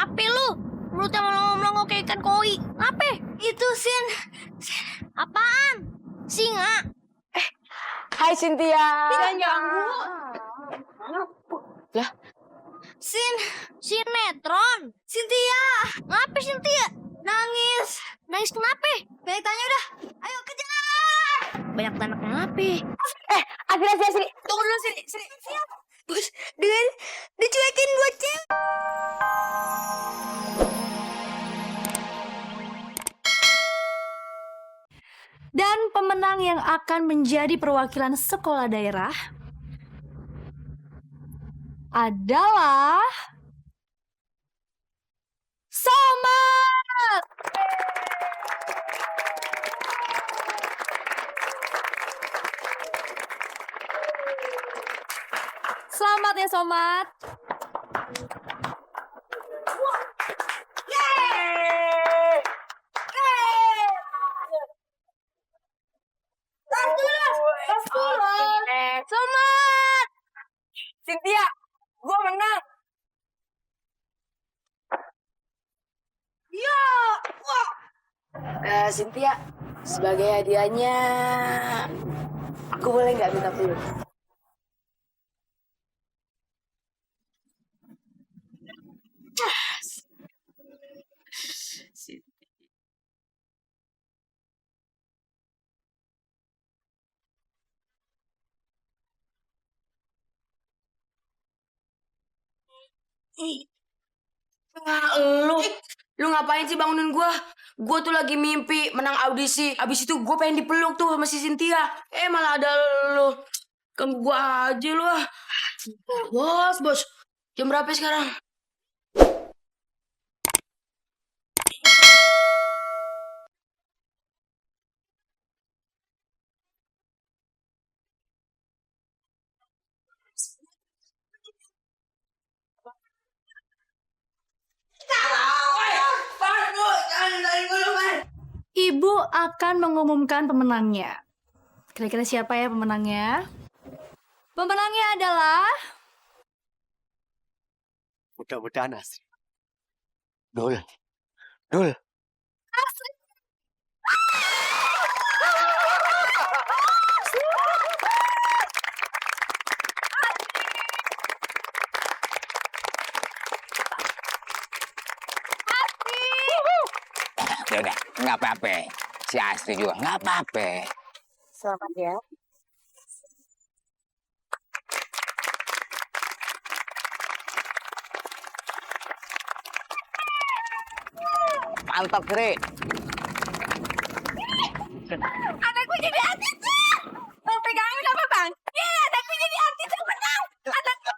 Ngape lu? Mulutnya melongo-melongo kayak ikan koi. Ngape? Itu, Sin. Apaan? Singa. Hai Cynthia. Jangan ganggu. Lah, Sinetron. Cynthia. Ngape Cynthia? Nangis. Nangis kenapa? Banyak tanya udah. Ayo kejar. Banyak tanya kenapa? akhirnya sini. Tunggu dulu sini. Siap. Bos, dengan dicuekin buat cewek. Dan pemenang yang akan menjadi perwakilan sekolah daerah adalah Somat. Selamat ya Somat. Somat. Cynthia, gua menang. Ya. Wah. Cynthia, sebagai hadiahnya, aku boleh nggak minta peluk? Lu ngapain sih bangunin gua? Gua tuh lagi mimpi menang audisi. Abis itu gua pengen dipeluk tuh sama si Cynthia. Malah ada lu. Ganggu gua aja lu ah. Bos. Jam berapa sekarang? Ibu akan mengumumkan pemenangnya. Kira-kira siapa ya pemenangnya? Pemenangnya adalah Mudah-mudahan Asri. Dul. Ya udah, nggak apa-apa. Si Astri juga nggak apa-apa. Selamat ya. Mantap, Sri. Anakku jadi artis. Bang pegangin apa bang? Anakku jadi artis menang. Anakku.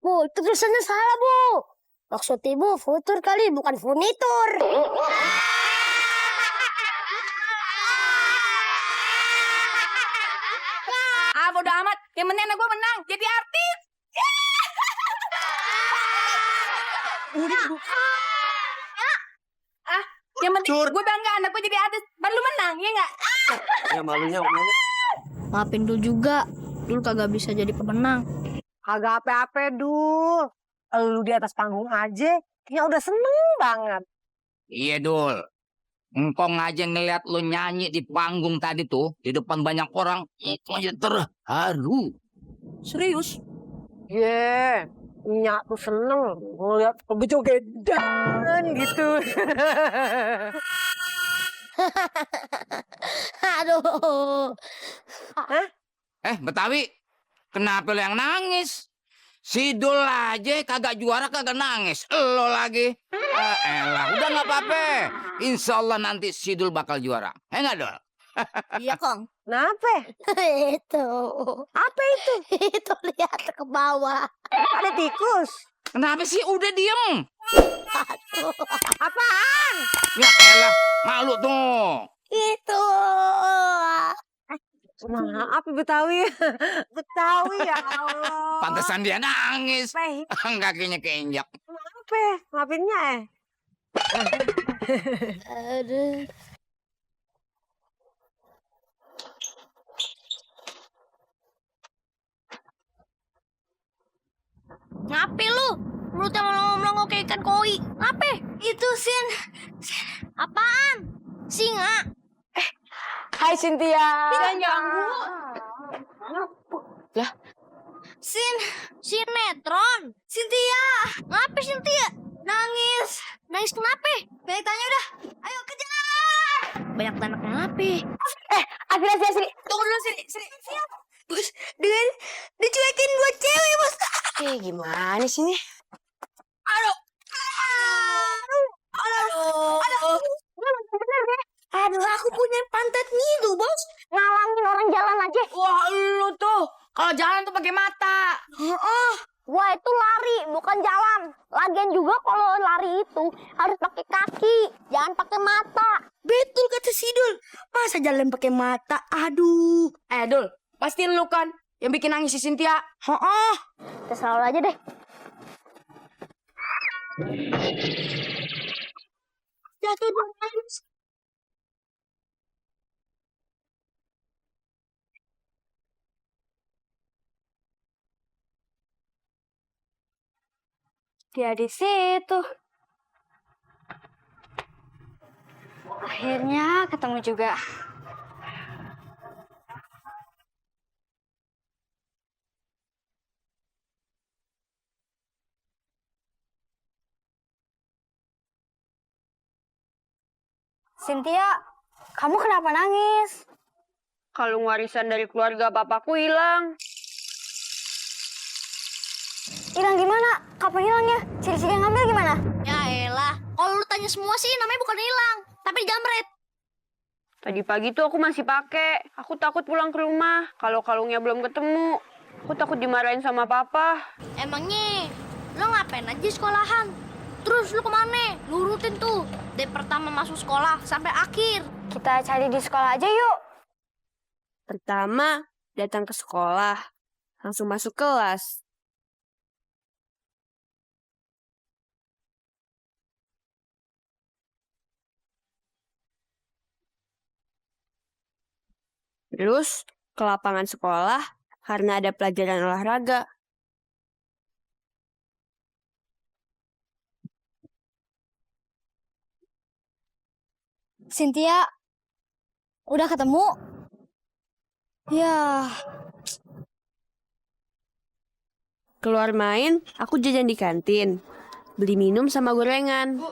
Bu, itu tulisannya salah, Bu. Maksud Ibu futur kali, bukan furnitur. Bodo amat. Yang penting anak gue menang. Jadi artis. Yang penting gue bangga anak gue jadi artis. Baru lu menang, ya nggak? Ya malunya. Maafin dulu juga. Dulu kagak bisa jadi pemenang. Kagak apa-apa, Dul. Lu di atas panggung aja, ya udah seneng banget. Iya, Dul. Engkong aja ngeliat lu nyanyi di panggung tadi tuh, di depan banyak orang, itu aja terharu. serius. Nyak tuh seneng ngeliat kebejogedan gitu. Aduh. Betawi, kenapa lu yang nangis? Si Dul aja kagak juara kagak nangis. Lo lagi. Elah, udah nggak apa-apa. Insya Allah nanti si Dul bakal juara. Nggak, Dul? Iya, Kong. Kenapa? Itu. Apa itu? Itu lihat ke bawah. Ada tikus. Kenapa sih? Udah diem. Apaan? Ya elah, malu tuh. Itu. Maaf Betawi. Betawi ya Allah. Pantesan dia nangis. Kakinya keinjak. Kenapa? Ngapainnya Aduh. Ngapa mulutnya melongo-melongo kayak ikan koi. Apa? Itu Sin. Apaan? Singa. Hai Cynthia. Sinetron. Cynthia. Ngapa Cynthia? Nangis. Nangis kenapa? Banyak tanya udah. Ayo kejar. Banyak tanya kenapa? Asli. Tunggu dulu sini. Siap. Bos, dengan dicuekin 2 cewek, Bos. Gimana sih ini? Aduh, aku punya pantat ngilu, Bos. Ngalangin orang jalan aja. Wah, lu tuh kalau jalan tuh pakai mata. Wah, itu lari, bukan jalan. Lagian juga kalau lari itu harus pakai kaki, jangan pakai mata. Betul kata Sidul. Masa jalan pakai mata? Aduh. Dul, pastiin lu kan yang bikin nangis si Cynthia. Terserah lu aja deh. Jatuh dong, nangis. Dia di situ. Akhirnya ketemu juga. Cynthia, kamu kenapa nangis? Kalung warisan dari keluarga bapakku hilang. Hilang gimana? Kapan hilangnya? Ciri-ciri yang ngambil gimana? Ya elah, kalau lu tanya semua sih namanya bukan hilang, tapi dijamret. Tadi pagi tuh aku masih pakai. Aku takut pulang ke rumah kalau kalungnya belum ketemu. Aku takut dimarahin sama papa. Emangnya lu ngapain aja sekolahan? Terus lu kemana? Lu rutin tuh dari pertama masuk sekolah sampai akhir. Kita cari di sekolah aja yuk. Pertama, datang ke sekolah. Langsung masuk kelas. Terus ke lapangan sekolah karena ada pelajaran olahraga. Cynthia, udah ketemu? Ya, Keluar main, aku jajan di kantin. Beli minum sama gorengan.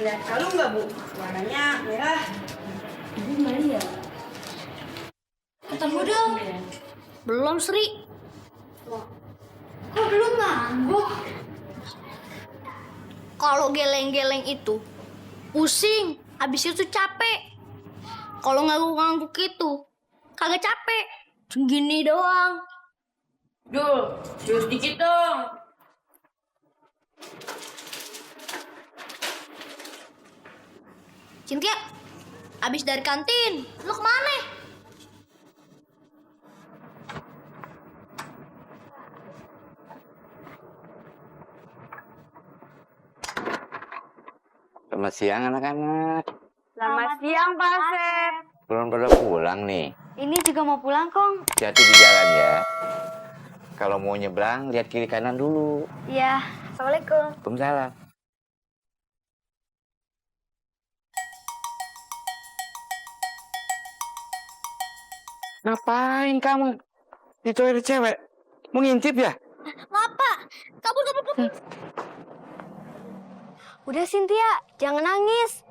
Lihat kalung nggak, Bu? Warnanya merah. Ketemu dong. Belum, Sri. Kok belum ngangguk? Kalau geleng-geleng itu pusing, habis itu capek. Kalau ngangguk-ngangguk itu kagak capek. Cuma gini doang. Dul, jus dikit dong. Cynthia, habis dari kantin, lu kemana? Selamat siang anak-anak. Selamat siang, Pak Sep. Belum pada pulang nih. ini juga mau pulang, Kong. Hati-hati di jalan ya. Kalau mau nyebrang, lihat kiri kanan dulu. Iya, Assalamualaikum. Waalaikumsalam. Ngapain kamu di toilet cewek? Mau ngintip ya? Ngapa? Kabur. Udah, Cynthia, jangan nangis.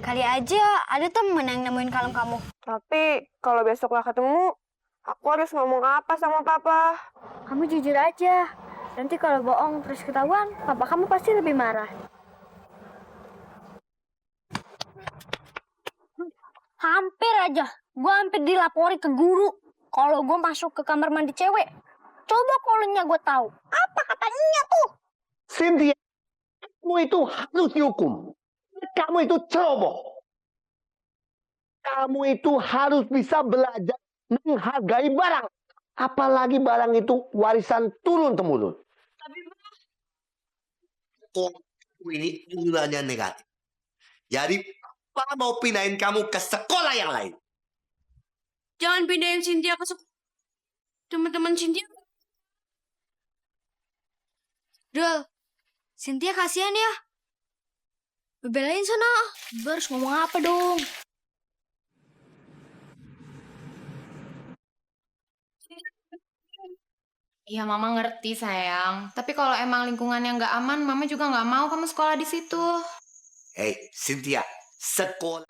Kali aja ada temen yang nemuin kalung kamu. Tapi kalau besok nggak ketemu, aku harus ngomong apa sama papa? Kamu jujur aja. Nanti kalau bohong terus ketahuan, papa kamu pasti lebih marah. Hampir aja, gue hampir dilapori ke guru. Kalau gue masuk ke kamar mandi cewek. Coba kolonnya gue tahu. Apa katanya tuh? Cynthia, kamu itu harus dihukum. Kamu itu ceroboh. Kamu itu harus bisa belajar menghargai barang. Apalagi barang itu warisan turun-temurun. Ini unggulannya negatif. Jadi, Papa mau pindahin kamu ke sekolah yang lain. Jangan pindahin Cynthia ke teman-teman Cynthia. Dul, Cynthia kasihan ya. Bebelain sana. Gue harus ngomong apa dong? Iya, Mama ngerti sayang. Tapi kalau emang lingkungannya nggak aman, Mama juga nggak mau kamu sekolah di situ. Hei, Cynthia, sekolah.